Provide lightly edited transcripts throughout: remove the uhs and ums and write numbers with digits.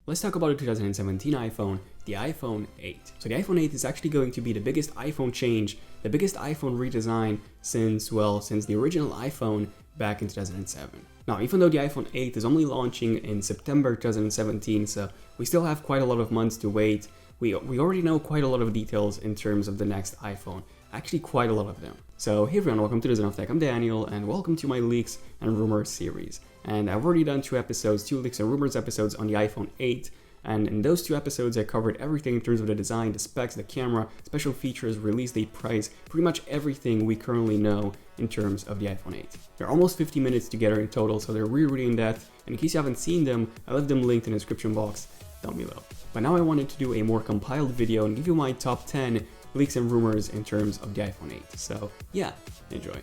Let's talk about the 2017 iPhone, the iPhone 8. So the iPhone 8 is actually going to be the biggest iPhone change, the biggest iPhone redesign since the original iPhone back in 2007. Now, even though the iPhone 8 is only launching in September 2017, so we still have quite a lot of months to wait, we already know quite a lot of details in terms of the next iPhone. Actually, quite a lot of them. So hey everyone, welcome to the ZONEofTECH. I'm Daniel, and welcome to my Leaks and Rumors series. And I've already done two Leaks and Rumors episodes on the iPhone 8. And in those two episodes, I covered everything in terms of the design, the specs, the camera, special features, release date, price, pretty much everything we currently know in terms of the iPhone 8. They're almost 50 minutes together in total, so they're really in depth. And in case you haven't seen them, I left them linked in the description box down below. But now I wanted to do a more compiled video and give you my top 10 leaks and rumors in terms of the iPhone 8. So yeah, enjoy.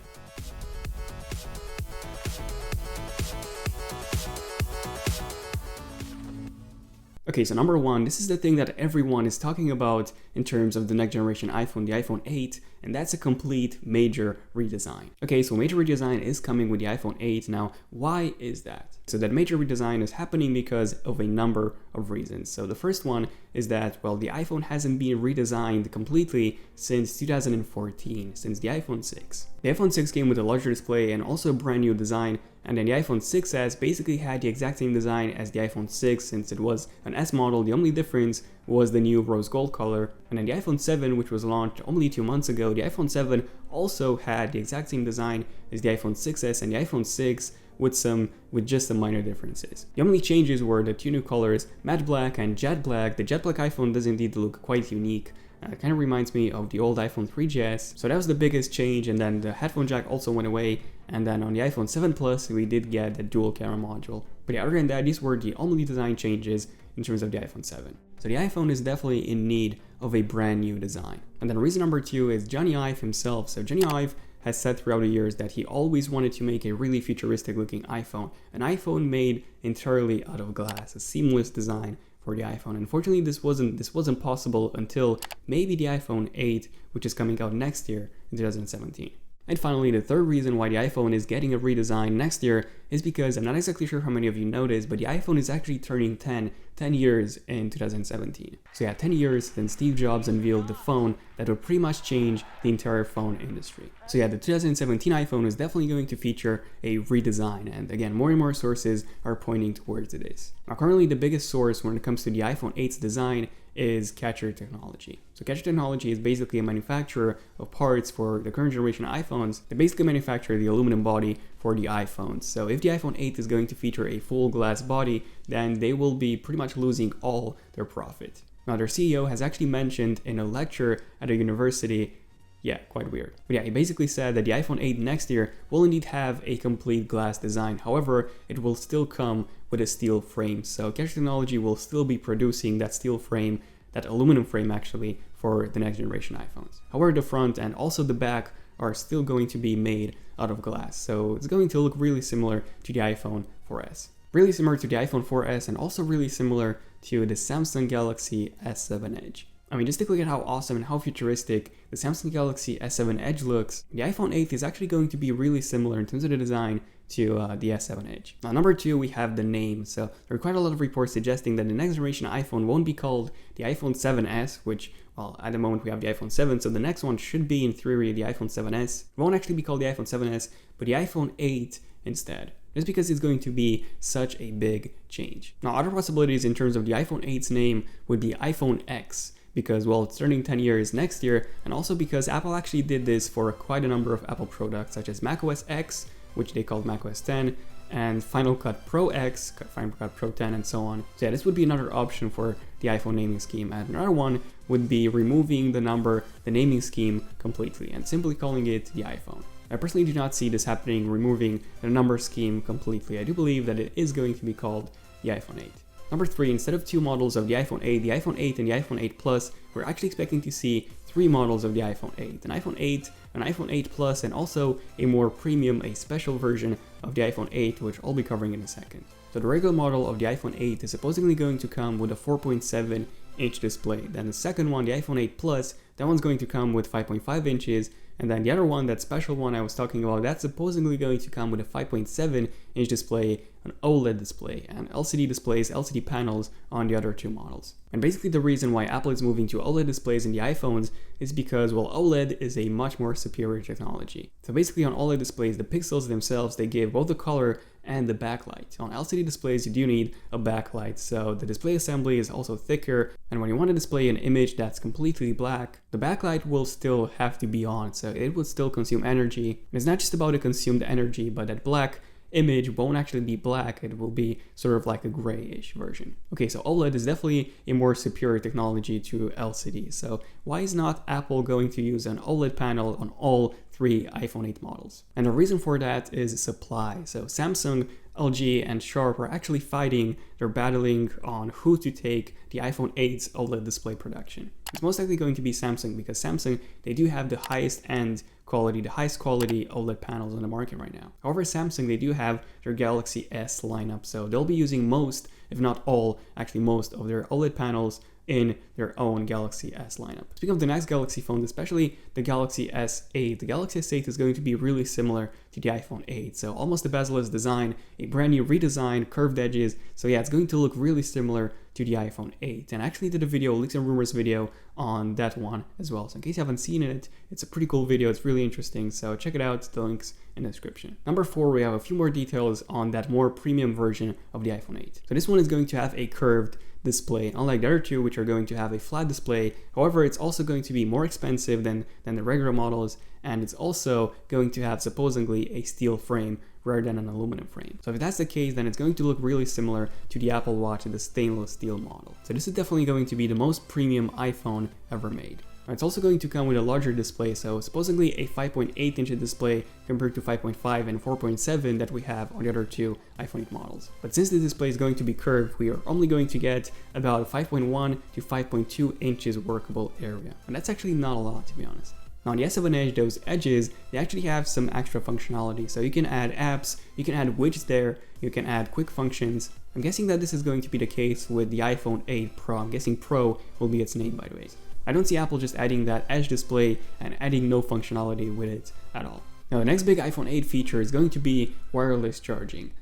Okay, so number one, this is the thing that everyone is talking about in terms of the next generation iPhone, the iPhone 8, and that's a complete major redesign. Okay, so major redesign is coming with the iPhone 8. Now, why is that? So that major redesign is happening because of a number of reasons. So the first one is that, well, the iPhone hasn't been redesigned completely since 2014, since the iPhone 6. The iPhone 6 came with a larger display and also a brand new design, and then the iPhone 6s basically had the exact same design as the iPhone 6 since it was an S model. The only difference was the new rose gold color. And then the iPhone 7, which was launched only 2 months ago, the iPhone 7 also had the exact same design as the iPhone 6s and the iPhone 6 with just some minor differences. The only changes were the two new colors, matte black and jet black. The jet black iPhone does indeed look quite unique. It kind of reminds me of the old iPhone 3GS. So that was the biggest change, and then the headphone jack also went away. And then on the iPhone 7 Plus, we did get the dual camera module. But yeah, other than that, these were the only design changes in terms of the iPhone 7. So the iPhone is definitely in need of a brand new design. And then reason number two is Johnny Ive himself. So Johnny Ive has said throughout the years that he always wanted to make a really futuristic looking iPhone. An iPhone made entirely out of glass, a seamless design for the iPhone. Unfortunately, this wasn't possible until maybe the iPhone 8, which is coming out next year in 2017. And finally, the third reason why the iPhone is getting a redesign next year is because I'm not exactly sure how many of you noticed, but the iPhone is actually turning 10 years in 2017. So yeah, 10 years since Steve Jobs unveiled the phone that would pretty much change the entire phone industry. So yeah, the 2017 iPhone is definitely going to feature a redesign, and again, more and more sources are pointing towards this. Now, currently the biggest source when it comes to the iPhone 8's design is Catcher Technology. So Catcher Technology is basically a manufacturer of parts for the current generation iPhones. They basically manufacture the aluminum body for the iPhones. So if the iPhone 8 is going to feature a full glass body, then they will be pretty much losing all their profit. Now, their CEO has actually mentioned in a lecture at a university, yeah, quite weird. But yeah, he basically said that the iPhone 8 next year will indeed have a complete glass design. However, it will still come with a steel frame. So Catcher Technology will still be producing that steel frame, that aluminum frame actually, for the next generation iPhones. However, the front and also the back are still going to be made out of glass. So it's going to look really similar to the iPhone 4S. Really similar to the iPhone 4S, and also really similar to the Samsung Galaxy S7 Edge. I mean, just take a look at how awesome and how futuristic the Samsung Galaxy S7 Edge looks. The iPhone 8 is actually going to be really similar in terms of the design to the S7 Edge. Now, number two, we have the name. So there are quite a lot of reports suggesting that the next generation iPhone won't be called the iPhone 7S, which, well, at the moment we have the iPhone 7, so the next one should be, in theory, the iPhone 7S. It won't actually be called the iPhone 7S, but the iPhone 8 instead. Just because it's going to be such a big change. Now, other possibilities in terms of the iPhone 8's name would be iPhone X, because, well, it's turning 10 years next year, and also because Apple actually did this for quite a number of Apple products, such as macOS X, which they called macOS 10, and Final Cut Pro X, Final Cut Pro 10, and so on. So yeah, this would be another option for the iPhone naming scheme. And another one would be removing the naming scheme completely, and simply calling it the iPhone. I personally do not see this happening, removing the number scheme completely. I do believe that it is going to be called the iPhone 8. Number three, instead of two models of the iPhone 8, the iPhone 8 and the iPhone 8 Plus, we're actually expecting to see three models of the iPhone 8. An iPhone 8, an iPhone 8 Plus, and also a more premium, a special version of the iPhone 8, which I'll be covering in a second. So the regular model of the iPhone 8 is supposedly going to come with a 4.7-inch display. Then the second one, the iPhone 8 Plus, that one's going to come with 5.5 inches, And then the other one, that special one I was talking about, that's supposedly going to come with a 5.7-inch display, an OLED display, and LCD displays, LCD panels on the other two models. And basically the reason why Apple is moving to OLED displays in the iPhones is because, well, OLED is a much more superior technology. So basically on OLED displays, the pixels themselves, they give both the color and the backlight. On LCD displays, you do need a backlight, so the display assembly is also thicker, and when you want to display an image that's completely black, the backlight will still have to be on, so it will still consume energy. And it's not just about the consumed energy, but that black image won't actually be black, it will be sort of like a grayish version. Okay, so OLED is definitely a more superior technology to LCD. So why is not Apple going to use an OLED panel on all three iPhone 8 models? And the reason for that is supply. So Samsung, LG, and Sharp are actually fighting, they're battling on who to take the iPhone 8's OLED display production. It's most likely going to be Samsung, because Samsung, they do have the highest end quality, the highest quality OLED panels on the market right now. However, Samsung, they do have their Galaxy S lineup, so they'll be using most, if not all, actually most of their OLED panels in their own Galaxy S lineup. Speaking of the next Galaxy phones, especially the Galaxy S8, the Galaxy S8 is going to be really similar to the iPhone 8. So almost a bezel-less design, a brand new redesign, curved edges. So yeah, it's going to look really similar to the iPhone 8. And I actually did a video, Leaks and Rumors video on that one as well. So in case you haven't seen it, it's a pretty cool video. It's really interesting. So check it out. The link's in the description. Number 4, we have a few more details on that more premium version of the iPhone 8. So this one is going to have a curved display, unlike the other two, which are going to have a flat display. However, it's also going to be more expensive than the regular models, and it's also going to have supposedly a steel frame rather than an aluminum frame. So if that's the case, then it's going to look really similar to the Apple Watch and the stainless steel model. So this is definitely going to be the most premium iPhone ever made. It's also going to come with a larger display, so supposedly a 5.8-inch display compared to 5.5 and 4.7 that we have on the other two iPhone 8 models. But since the display is going to be curved, we are only going to get about 5.1 to 5.2 inches workable area. And that's actually not a lot, to be honest. Now on the S7 Edge, those edges, they actually have some extra functionality. So you can add apps, you can add widgets there, you can add quick functions. I'm guessing that this is going to be the case with the iPhone 8 Pro. I'm guessing Pro will be its name, by the way. I don't see Apple just adding that edge display and adding no functionality with it at all. Now the next big iPhone 8 feature is going to be wireless charging,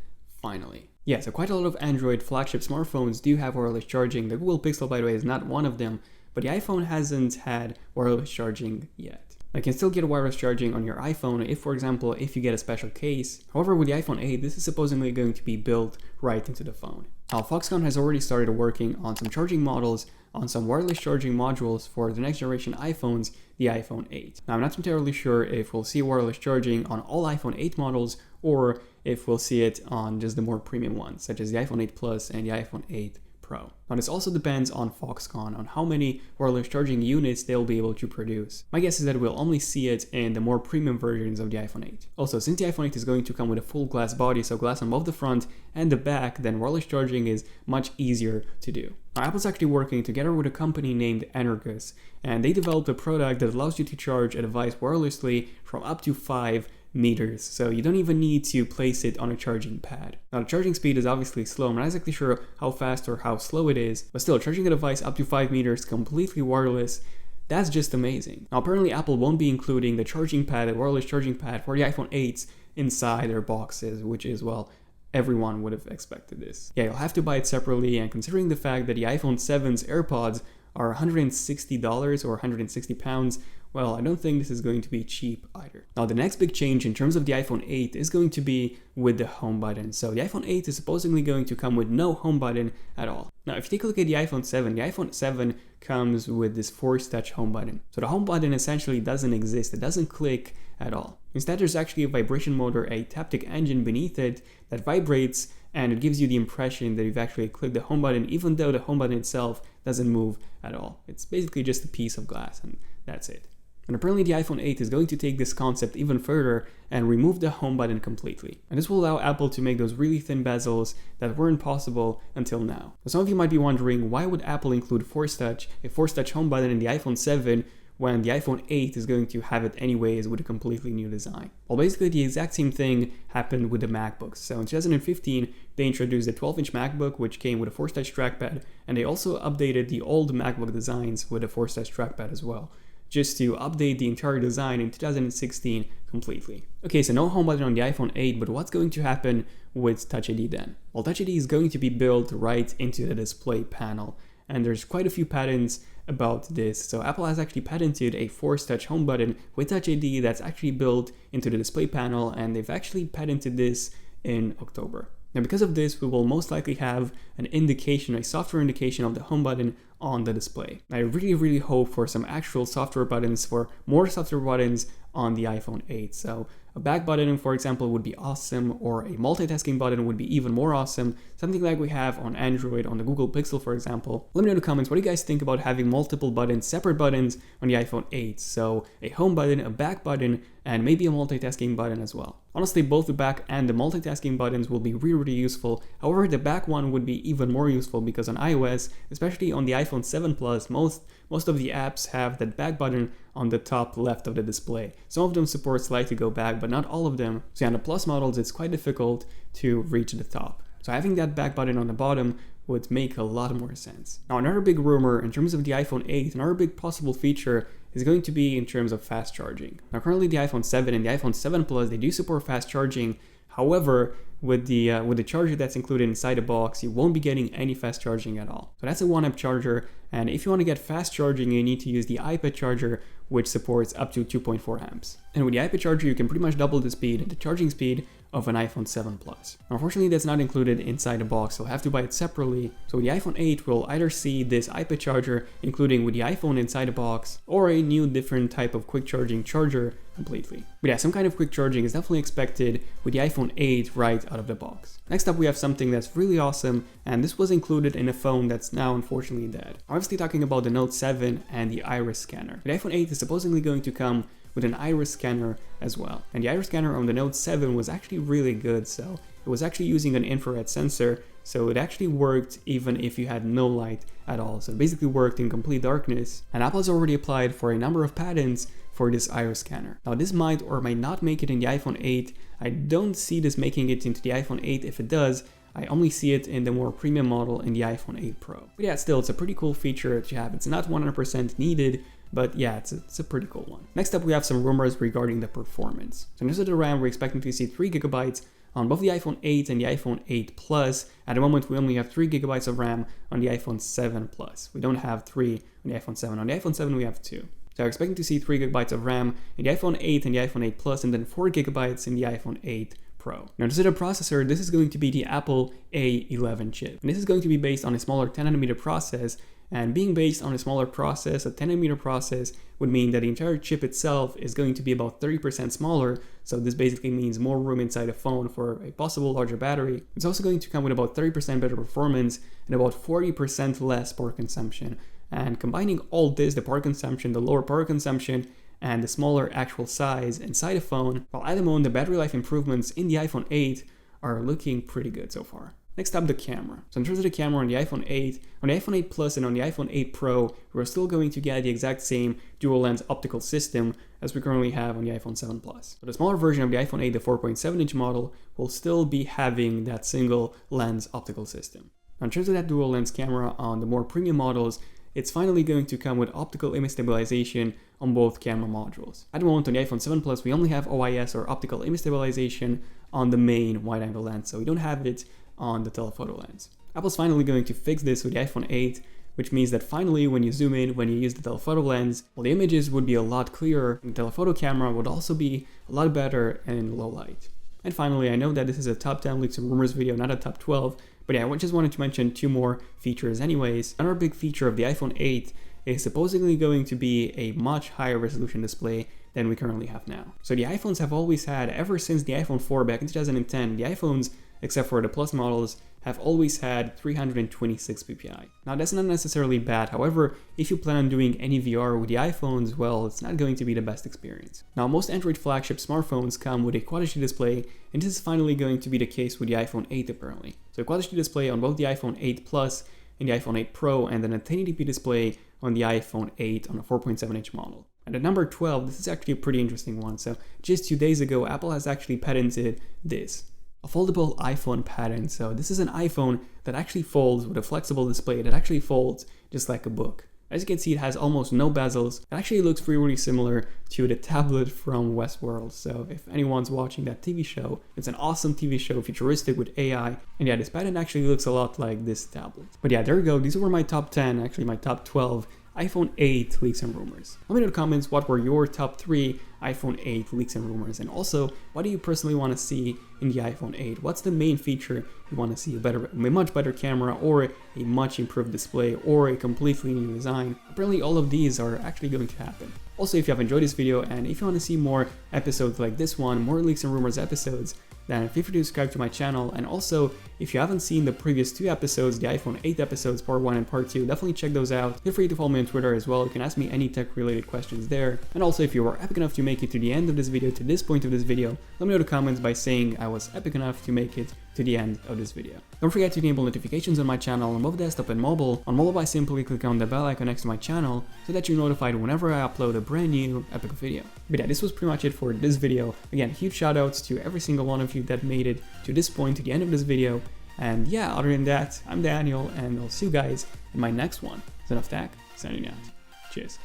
finally. Yeah, so quite a lot of Android flagship smartphones do have wireless charging. The Google Pixel, by the way, is not one of them, but the iPhone hasn't had wireless charging yet. You can still get wireless charging on your iPhone if, for example, if you get a special case. However, with the iPhone 8, this is supposedly going to be built right into the phone. Now, Foxconn has already started working on some charging models, on some wireless charging modules for the next generation iPhones, the iPhone 8. Now, I'm not entirely sure if we'll see wireless charging on all iPhone 8 models or if we'll see it on just the more premium ones, such as the iPhone 8 Plus and the iPhone 8 Pro. Now this also depends on Foxconn, on how many wireless charging units they'll be able to produce. My guess is that we'll only see it in the more premium versions of the iPhone 8. Also, since the iPhone 8 is going to come with a full glass body, so glass on both the front and the back, then wireless charging is much easier to do. Now, Apple's actually working together with a company named Energus, and they developed a product that allows you to charge a device wirelessly from up to 5 meters, so you don't even need to place it on a charging pad. Now the charging speed is obviously slow. I'm not exactly sure how fast or how slow it is, but still, charging a device up to 5 meters completely wireless, that's just amazing. Now apparently Apple won't be including the charging pad, the wireless charging pad for the iPhone 8s inside their boxes, which is, well, everyone would have expected this. Yeah, you'll have to buy it separately, and considering the fact that the iPhone 7's AirPods are $160 or 160 pounds, well, I don't think this is going to be cheap either. Now, the next big change in terms of the iPhone 8 is going to be with the home button. So the iPhone 8 is supposedly going to come with no home button at all. Now, if you take a look at the iPhone 7 comes with this Force Touch home button. So the home button essentially doesn't exist. It doesn't click at all. Instead, there's actually a vibration motor, a Taptic engine beneath it that vibrates, and it gives you the impression that you've actually clicked the home button, even though the home button itself doesn't move at all. It's basically just a piece of glass, and that's it. And apparently the iPhone 8 is going to take this concept even further and remove the home button completely. And this will allow Apple to make those really thin bezels that weren't possible until now. So some of you might be wondering, why would Apple include Force Touch, a Force Touch home button in the iPhone 7 when the iPhone 8 is going to have it anyways with a completely new design? Well, basically the exact same thing happened with the MacBooks. So in 2015, they introduced the 12-inch MacBook, which came with a Force Touch trackpad, and they also updated the old MacBook designs with a Force Touch trackpad as well. just to update the entire design in 2016 completely. Okay, so no home button on the iPhone 8, but what's going to happen with Touch ID then? Well, Touch ID is going to be built right into the display panel, and there's quite a few patents about this. So Apple has actually patented a Force Touch home button with Touch ID that's actually built into the display panel, and they've actually patented this in October. Now, because of this, we will most likely have an indication, a software indication of the home button on the display. I really hope for some actual software buttons, for more software buttons on the iPhone 8. So a back button, for example, would be awesome, or a multitasking button would be even more awesome, something like we have on Android, on the Google Pixel, for example. Let me know in the comments, what do you guys think about having multiple buttons, separate buttons on the iPhone 8? So a home button, a back button, and maybe a multitasking button as well. Honestly, both the back and the multitasking buttons will be really useful. However, the back one would be even more useful because on iOS, especially on the iPhone 7 Plus, most of the apps have that back button on the top left of the display. Some of them support slide to go back, but not all of them. So on the Plus models, it's quite difficult to reach the top. So having that back button on the bottom would make a lot more sense. Now, another big rumor in terms of the iPhone 8, another big possible feature is going to be in terms of fast charging. Now, currently the iPhone 7 and the iPhone 7 Plus, they do support fast charging. However, with the charger that's included inside the box, you won't be getting any fast charging at all. So that's a 1 amp charger, and if you want to get fast charging, you need to use the iPad charger, which supports up to 2.4 amps. And with the iPad charger, you can pretty much double the charging speed of an iPhone 7 Plus. Unfortunately, that's not included inside the box, so you'll have to buy it separately. So with the iPhone 8, we'll either see this iPad charger, including with the iPhone inside the box, or a new different type of quick charging charger completely. But yeah, some kind of quick charging is definitely expected with the iPhone 8 right out of the box. Next up, we have something that's really awesome, and this was included in a phone that's now unfortunately dead. Obviously talking about the Note 7 and the iris scanner. The iPhone 8 is supposedly going to come with an iris scanner as well. And the iris scanner on the Note 7 was actually really good, so it was actually using an infrared sensor, so it actually worked even if you had no light at all. So it basically worked in complete darkness. And Apple has already applied for a number of patents for this iris scanner. Now, this might or might not make it in the iPhone 8. I don't see this making it into the iPhone 8. If it does, I only see it in the more premium model in the iPhone 8 Pro. But yeah, still, it's a pretty cool feature to have. It's not 100% needed, but yeah, it's a pretty cool one. Next up, we have some rumors regarding the performance. So in terms of the RAM, we're expecting to see 3 GB on both the iPhone 8 and the iPhone 8 Plus. At the moment, we only have 3 GB of RAM on the iPhone 7 Plus. We don't have 3 on the iPhone 7. On the iPhone 7, we have 2. So we're expecting to see 3 GB of RAM in the iPhone 8 and the iPhone 8 Plus, and then 4 GB in the iPhone 8 Pro. Now, to the processor, this is going to be the Apple A11 chip. And this is going to be based on a smaller 10nm process. And being based on a smaller process, a 10nm process, would mean that the entire chip itself is going to be about 30% smaller. So this basically means more room inside a phone for a possible larger battery. It's also going to come with about 30% better performance and about 40% less power consumption. And combining all this, the power consumption, the lower power consumption, and the smaller actual size inside a phone, well, at the moment, the battery life improvements in the iPhone 8 are looking pretty good so far. Next up, the camera. So in terms of the camera on the iPhone 8, on the iPhone 8 Plus and on the iPhone 8 Pro, we're still going to get the exact same dual lens optical system as we currently have on the iPhone 7 Plus. So the smaller version of the iPhone 8, the 4.7-inch model, will still be having that single lens optical system. Now, in terms of that dual lens camera on the more premium models, it's finally going to come with optical image stabilization on both camera modules. At the moment on the iPhone 7 Plus, we only have OIS or optical image stabilization on the main wide-angle lens, so we don't have it on the telephoto lens. Apple's finally going to fix this with the iPhone 8, which means that finally when you zoom in, when you use the telephoto lens, well, the images would be a lot clearer, and the telephoto camera would also be a lot better in low light. And finally, I know that this is a top 10 leaks and rumors video, not a top 12, but yeah, I just wanted to mention 2 more features anyways. Another big feature of the iPhone 8 is supposedly going to be a much higher resolution display than we currently have now. So the iPhones have always had, ever since the iPhone 4 back in 2010, the iPhones, except for the Plus models, have always had 326 ppi. Now that's not necessarily bad, however, if you plan on doing any VR with the iPhones, well, it's not going to be the best experience. Now most Android flagship smartphones come with a Quad HD display, and this is finally going to be the case with the iPhone 8 apparently. So a Quad HD display on both the iPhone 8 Plus and the iPhone 8 Pro, and then a 1080p display on the iPhone 8 on a 4.7-inch model. And at number 12, this is actually a pretty interesting one. So just 2 days ago, Apple has actually patented this. A foldable iPhone patent. So this is an iPhone that actually folds with a flexible display that actually folds just like a book. As you can see, it has almost no bezels. It actually looks really similar to the tablet from Westworld. So if anyone's watching that TV show, it's an awesome TV show, futuristic with AI. And yeah, this pattern actually looks a lot like this tablet. But yeah, there we go. These were my top 10, actually my top 12 iPhone 8 leaks and rumors. Let me know in the comments what were your top 3 iPhone 8 leaks and rumors, and also what do you personally want to see in the iPhone 8? What's the main feature you want to see? A much better camera, or a much improved display, or a completely new design? Apparently all of these are actually going to happen. Also, if you have enjoyed this video and if you want to see more episodes like this one, more leaks and rumors episodes, then feel free to subscribe to my channel. And also, if you haven't seen the previous 2 episodes, the iPhone 8 episodes, part 1 and part 2, definitely check those out. Feel free to follow me on Twitter as well. You can ask me any tech related questions there. And also, if you were epic enough to make it to the end of this video, to this point of this video, let me know in the comments by saying I was epic enough to make it to the end of this video. Don't forget to enable notifications on my channel on both desktop and mobile. On mobile, by simply click on the bell icon next to my channel so that you're notified whenever I upload a brand new epic video. But yeah, this was pretty much it for this video. Again, huge shout outs to every single one of you that made it to this point, to the end of this video. And yeah, other than that, I'm Daniel, and I'll see you guys in my next one. ZONEofTECH, signing out. Cheers.